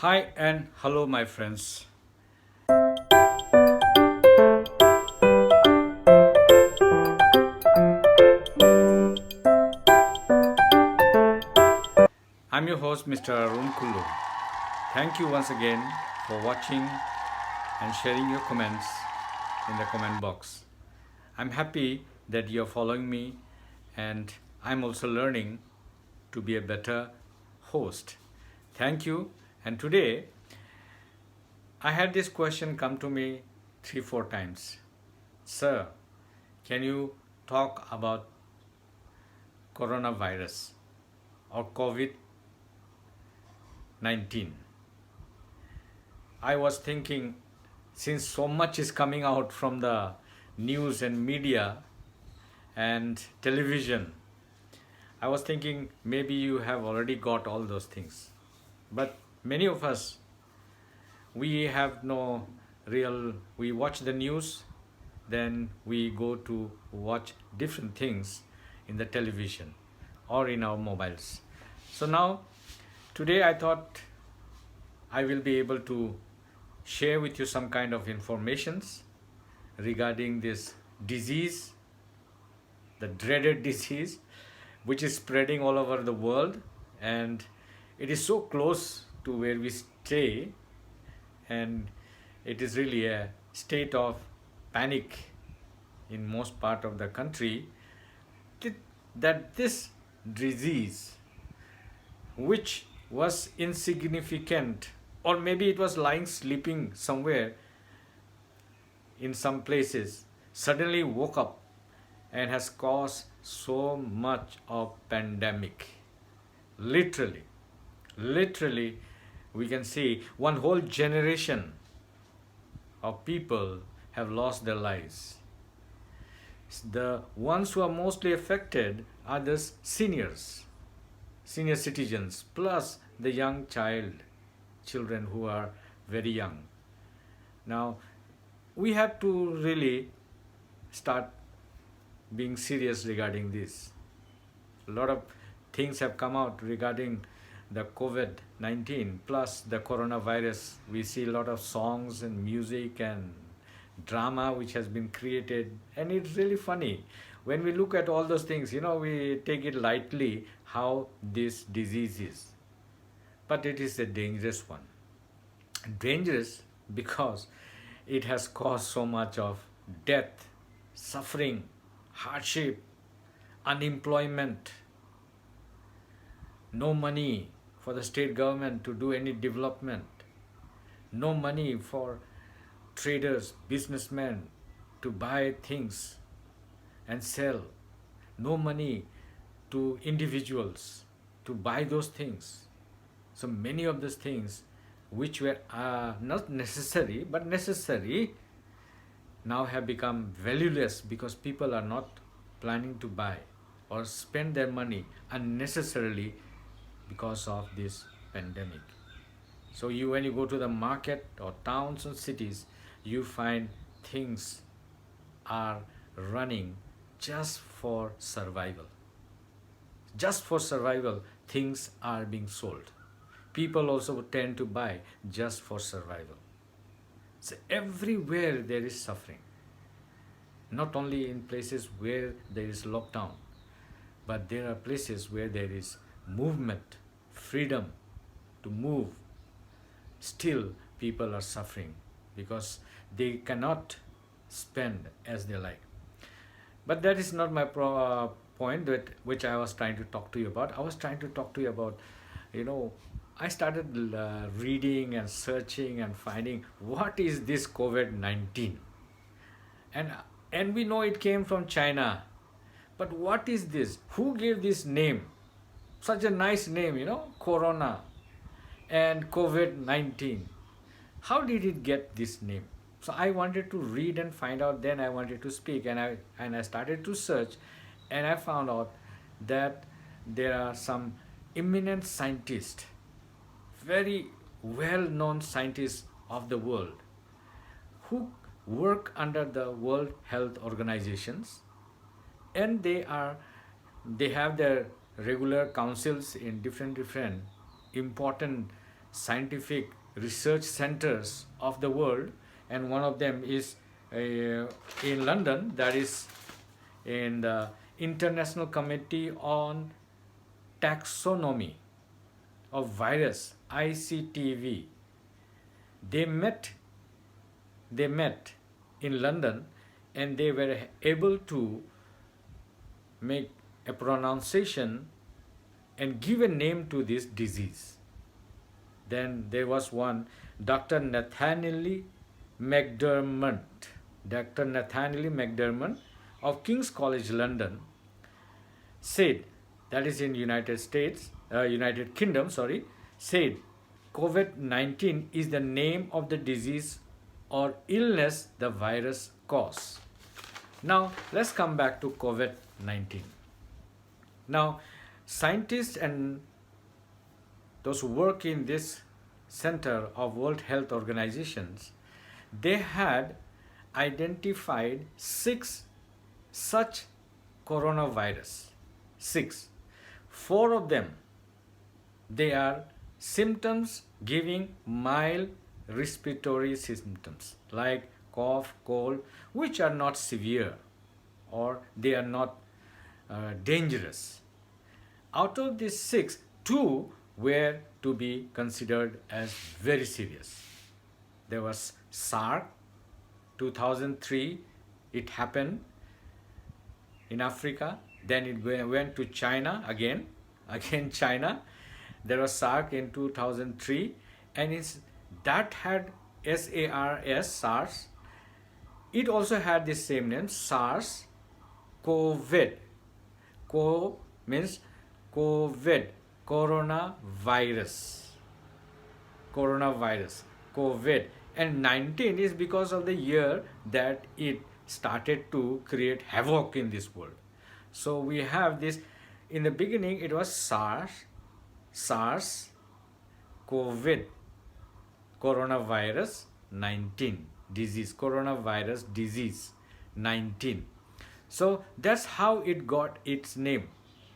Hi and hello, my friends. I'm your host, Mr. Arun Kullu. Thank you once again for watching and sharing your comments in the comment box. I'm happy that you're following me, and I'm also learning to be a better host. Thank you. And today, I had this question come to me 3 4 times. Sir, can you talk about coronavirus or COVID 19? I was thinking, since so much is coming out from the news and media and television, I was thinking maybe you have already got all those things. But many of us, we have no real, we watch the news, then we go to watch different things in the television or in our mobiles. So now, today I thought I will be able to share with you some kind of informations regarding this disease, the dreaded disease, which is spreading all over the world, and it is so close to where we stay, and it is really a state of panic in most part of the country that this disease, which was insignificant, or maybe it was lying sleeping somewhere in some places, suddenly woke up and has caused so much of pandemic. Literally literally we can see one whole generation of people have lost their lives. The ones who are mostly affected are the senior citizens, plus the young children who are very young. Now we have to really start being serious regarding this. A lot of things have come out regarding the COVID 19 plus the coronavirus. We see a lot of songs and music and drama which has been created, and it's really funny. When we look at all those things, we take it lightly how this disease is. But it is a dangerous one. Dangerous because it has caused so much of death, suffering, hardship, unemployment, no money for the state government to do any development, no money for traders, businessmen to buy things and sell, no money to individuals to buy those things. So many of those things which were not necessary but necessary now have become valueless because people are not planning to buy or spend their money unnecessarily because of this pandemic. So when you go to the market or towns and cities, you find things are running just for survival. Just for survival, things are being sold. People also tend to buy just for survival. So everywhere there is suffering. Not only in places where there is lockdown, but there are places where there is movement, freedom to move. Still, people are suffering because they cannot spend as they like. But that is not my point which I was trying to talk to you about. I was trying to talk to you about, you know, I started reading and searching and finding what is this COVID 19, and and we know it came from China. But what is this? Who gave this name? Such a nice name, Corona and COVID 19. How did it get this name? So I wanted to read and find out, then I wanted to speak, and I started to search, and I found out that there are some eminent scientists, very well known scientists of the world, who work under the World Health Organizations, and they have their regular councils in different important scientific research centers of the world, and one of them is in London, that is in the International Committee on Taxonomy of Virus, ICTV. They met in London, and they were able to make a pronunciation and give a name to this disease. Then there was one, Dr. Nathaniel McDermott. Dr. Nathaniel McDermott of King's College London said, that is in United Kingdom, said COVID-19 is the name of the disease or illness the virus causes. Now let's come back to COVID-19. Now scientists and those who work in this center of World Health Organizations, they had identified 6 such coronavirus. 6. 4 of them, they are symptoms giving mild respiratory symptoms like cough, cold, which are not severe or they are not dangerous. Out of these 6, 2 were to be considered as very serious. There was SARS, 2003, it happened in Africa, then it went to China again China. There was SARS in 2003, and that had SARS. It also had the same name, SARS COVID. Co means COVID, coronavirus, COVID. And 19 is because of the year that it started to create havoc in this world. So we have this, in the beginning it was SARS, COVID, coronavirus 19 disease, coronavirus disease 19. So that's how it got its name.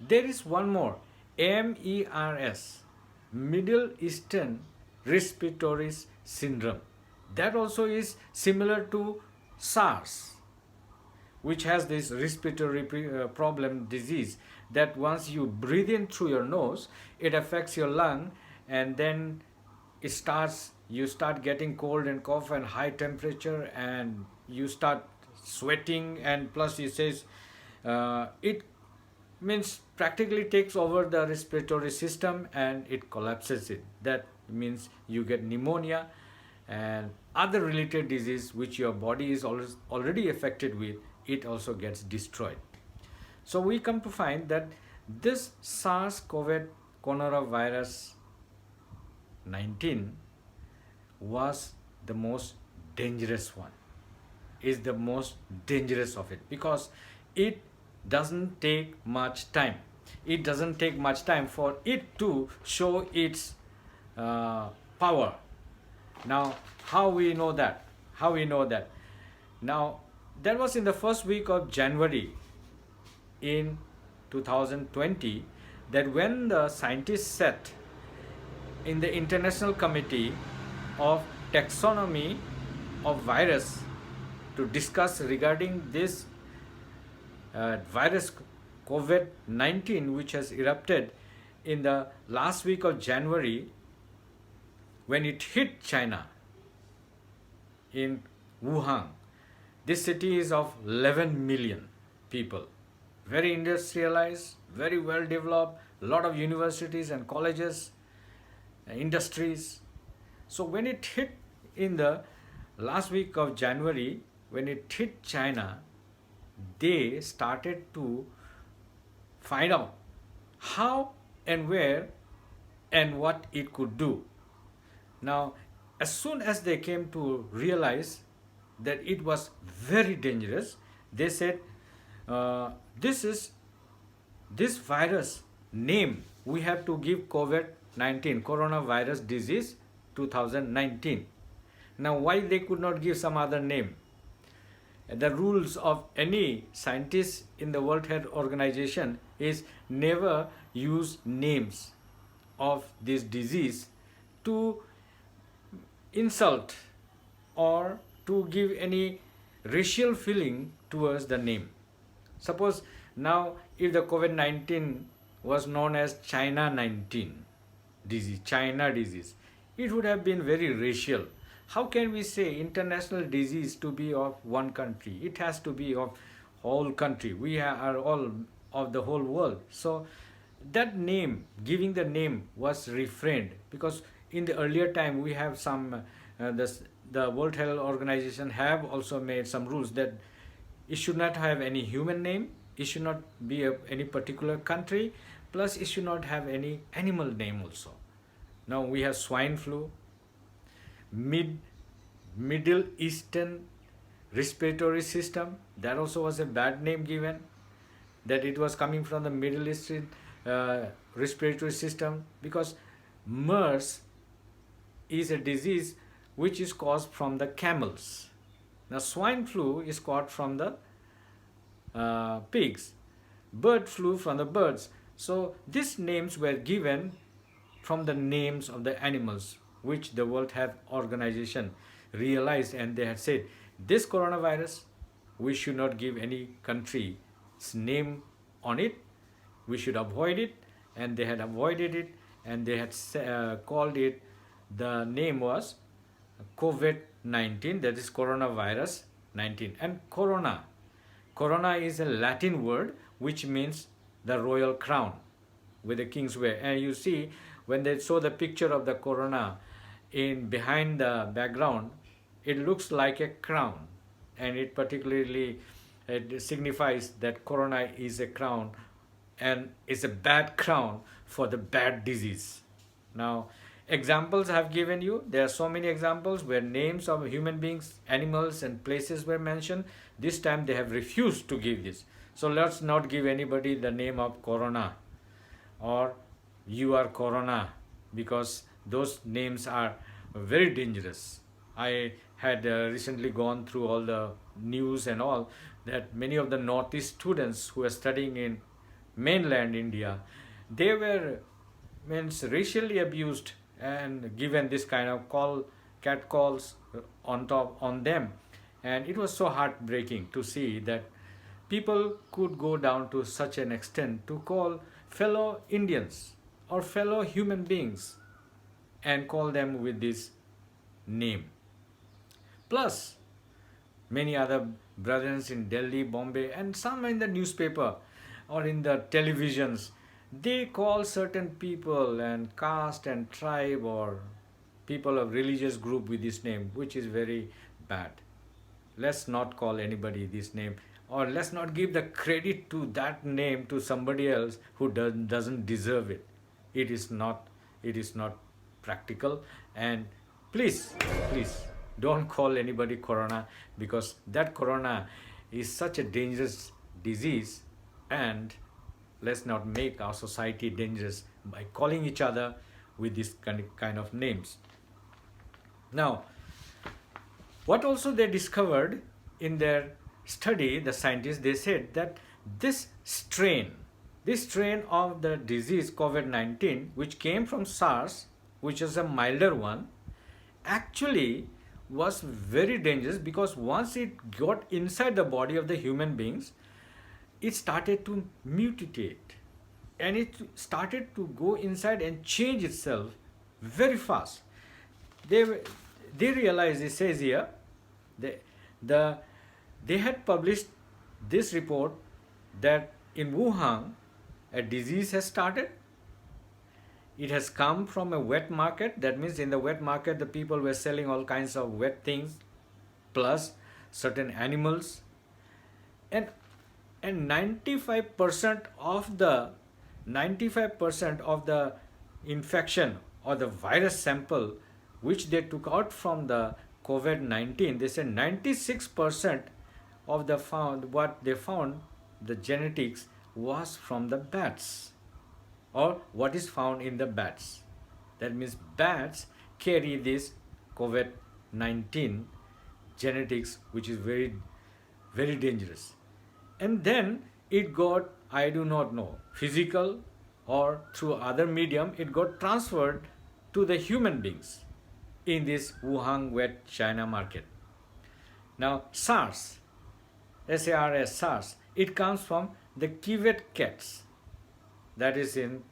There is one more, MERS, Middle Eastern Respiratory Syndrome. That also is similar to SARS, which has this respiratory problem disease that once you breathe in through your nose, it affects your lung, and then you start getting cold and cough and high temperature, and you start sweating, and plus it says it means practically takes over the respiratory system and it collapses it. That means you get pneumonia and other related disease which your body is already affected with, it also gets destroyed. So we come to find that this SARS-CoV coronavirus 19 was the most dangerous one, is the most dangerous of it, because it doesn't take much time. It doesn't take much time for it to show its power. Now, how we know that? Now, that was in the first week of January in 2020, that when the scientists sat in the International Committee of Taxonomy of Virus to discuss regarding this virus COVID-19, which has erupted in the last week of January, when it hit China in Wuhan. This city is of 11 million people, very industrialized, very well developed, a lot of universities and colleges, industries. So when it hit in the last week of January, when it hit China, they started to find out how and where and what it could do. Now, as soon as they came to realize that it was very dangerous, they said, this virus name we have to give COVID-19, coronavirus disease 2019. Now, why they could not give some other name? The rules of any scientist in the World Health Organization is never use names of this disease to insult or to give any racial feeling towards the name. Suppose now if the COVID-19 was known as China 19 disease, China disease, it would have been very racial. How can we say international disease to be of one country? It has to be of whole country. We are all of the whole world. So that name, giving the name was refrained, because in the earlier time we have some the World Health Organization have also made some rules that it should not have any human name, it should not be any particular country, plus it should not have any animal name also. Now we have swine flu, Middle Eastern respiratory system, that also was a bad name given, that it was coming from the Middle Eastern respiratory system, because MERS is a disease which is caused from the camels. Now swine flu is caught from the pigs, bird flu from the birds. So these names were given from the names of the animals, which the World Health Organization realized, and they had said this coronavirus, we should not give any country's name on it, we should avoid it, and they had avoided it, and they had called it, the name was COVID-19, that is coronavirus 19. And corona is a Latin word which means the royal crown with the king's wear. And you see, when they show the picture of the corona in behind the background, it looks like a crown, and it particularly it signifies that corona is a crown, and it's a bad crown for the bad disease. Now examples I have given you, there are so many examples where names of human beings, animals and places were mentioned. This time they have refused to give this. So let's not give anybody the name of corona or you are corona, because those names are very dangerous. I had recently gone through all the news and all, that many of the Northeast students who are studying in mainland India, they were racially abused and given this kind of cat calls on them. And it was so heartbreaking to see that people could go down to such an extent to call fellow Indians or fellow human beings and call them with this name. Plus many other brothers in Delhi, Bombay, and some in the newspaper or in the televisions, they call certain people and caste and tribe or people of religious group with this name, which is very bad. Let's not call anybody this name, or let's not give the credit to that name to somebody else who doesn't deserve it. It is not practical. And please don't call anybody corona, because that corona is such a dangerous disease, and let's not make our society dangerous by calling each other with this kind of names. Now, what also they discovered in their study, the scientists, they said that this strain of the disease COVID-19, which came from SARS, which is a milder one, actually was very dangerous, because once it got inside the body of the human beings, it started to mutate, and it started to go inside and change itself very fast. They realized, it says here, they had published this report that in Wuhan a disease has started. It has come from a wet market. That means in the wet market the people were selling all kinds of wet things plus certain animals, and 95% of the infection or the virus sample which they took out from the COVID-19, they said 96% of the genetics was from the bats, or what is found in the bats. That means bats carry this COVID-19 genetics, which is very, very dangerous. And then it got, I do not know, physical or through other medium, it got transferred to the human beings in this Wuhan wet China market. Now SARS, SARS, SARS, it comes from the civet cats, that is in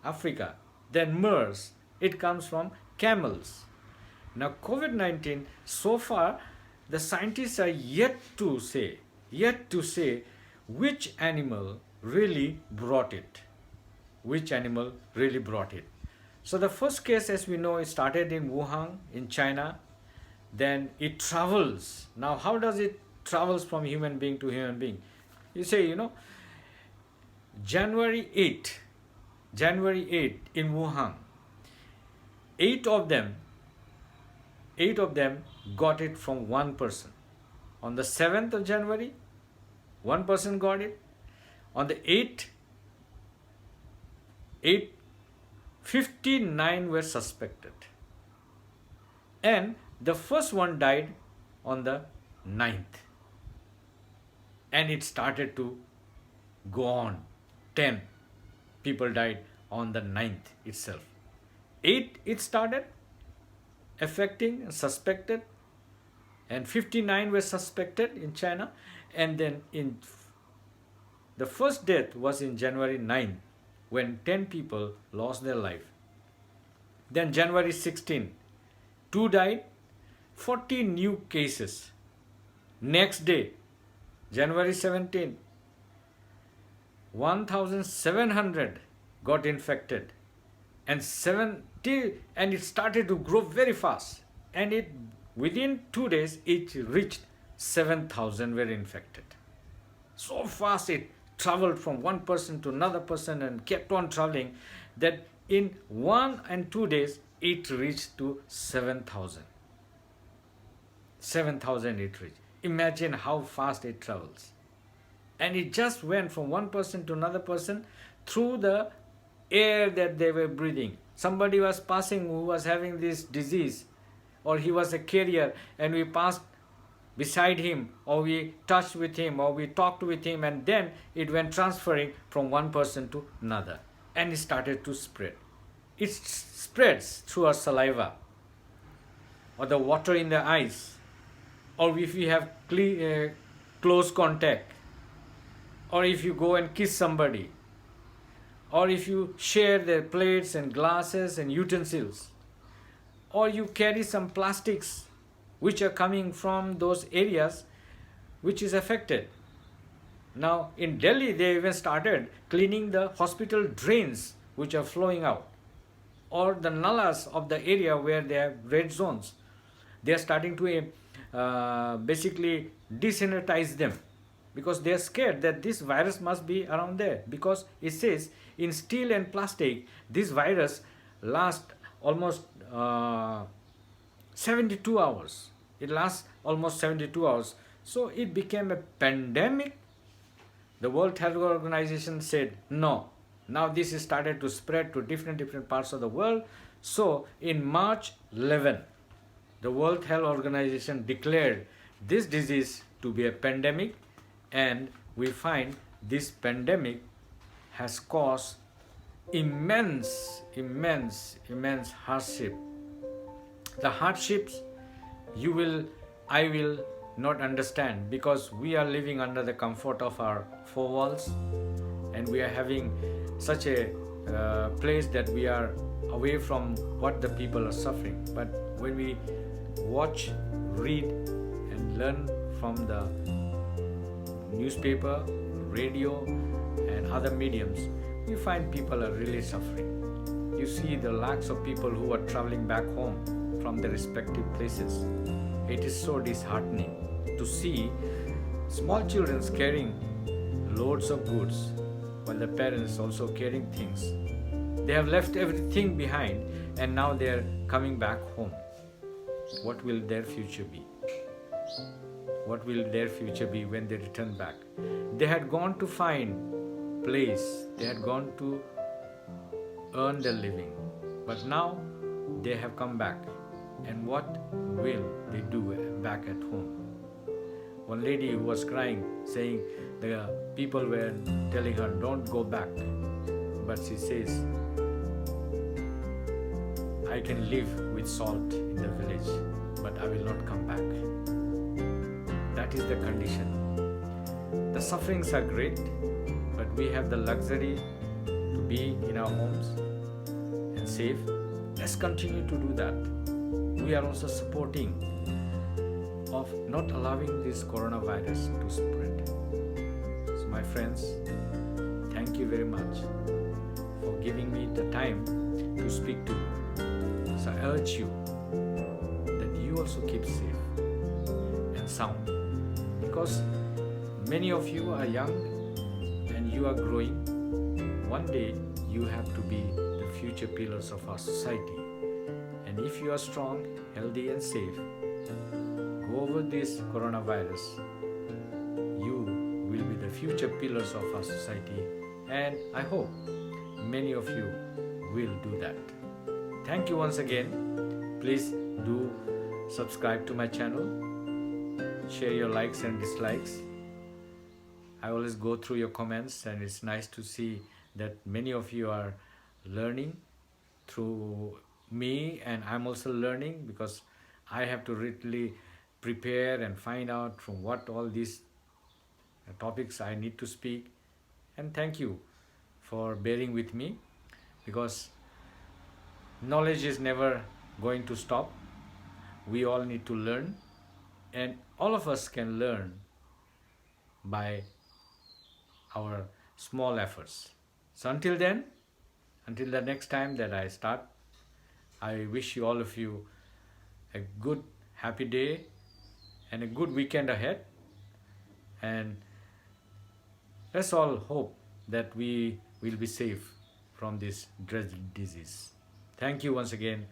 Africa. Then MERS, it comes from camels. Now COVID-19, so far the scientists are yet to say which animal really brought it. Which animal really brought it. So the first case, as we know, it started in Wuhan in China. Then it travels. Now how does it travels from human being to human being? You say, January 8 in Wuhan, eight of them got it from one person. On the 7th of January, one person got it. On the 59 were suspected. And the first one died on the 9th. And it started to go on. 10 people died on the 9th itself. 8 it started affecting, suspected, and 59 were suspected in China. And then the first death was in January 9th, when 10 people lost their life. Then January 16, 2 died, 40 new cases. Next day, January 17, 1,700 got infected, and it started to grow very fast. And within 2 days, it reached 7,000 were infected. So fast it traveled from one person to another person and kept on traveling, that in 1 and 2 days it reached to 7,000. 7,000 it reached. Imagine how fast it travels. And it just went from one person to another person through the air that they were breathing. Somebody was passing who was having this disease, or he was a carrier, and we passed beside him, or we touched with him, or we talked with him, and then it went transferring from one person to another, and it started to spread. It spreads through our saliva, or the water in the eyes, or if you have close contact, or if you go and kiss somebody, or if you share their plates and glasses and utensils, or you carry some plastics which are coming from those areas which is affected. Now in Delhi, they even started cleaning the hospital drains which are flowing out, or the nalas of the area where they have red zones. They are starting to basically desanitize them, because they are scared that this virus must be around there, because it says in steel and plastic this virus lasts almost 72 hours. It lasts almost 72 hours. So it became a pandemic. The World Health Organization said no. Now this is started to spread to different parts of the world. So in March 11, the World Health Organization declared this disease to be a pandemic, and we find this pandemic has caused immense hardship. The hardships I will not understand, because we are living under the comfort of our four walls, and we are having such a place that we are away from what the people are suffering. But when we watch, read, and learn from the newspaper, radio, and other mediums, we find people are really suffering. You see the lakhs of people who are traveling back home from their respective places. It is so disheartening to see small children carrying loads of goods, while the parents also carrying things. They have left everything behind, and now they are coming back home. What will their future be? What will their future be when they return back? They had gone to find place, they had gone to earn their living, but now they have come back, and what will they do back at home? One lady who was crying, saying the people were telling her, don't go back, but she says, I can live with salt in the village, but I will not come back. That is the condition. The sufferings are great, but we have the luxury to be in our homes and safe. Let's continue to do that. We are also supporting of not allowing this coronavirus to spread. So my friends, thank you very much for giving me the time to speak to you. So I urge you that you also keep safe and sound, because many of you are young and you are growing. One day you have to be the future pillars of our society. And if you are strong, healthy and safe, go over this coronavirus, you will be the future pillars of our society. And I hope many of you will do that. Thank you once again. Please do subscribe to my channel. Share your likes and dislikes. I always go through your comments, and it's nice to see that many of you are learning through me, and I'm also learning, because I have to really prepare and find out from what all these topics I need to speak. And thank you for bearing with me, because knowledge is never going to stop. We all need to learn, and all of us can learn by our small efforts. So until then, until the next time that I start, I wish you, all of you, a good, happy day and a good weekend ahead. And let's all hope that we will be safe from this dreaded disease. Thank you once again.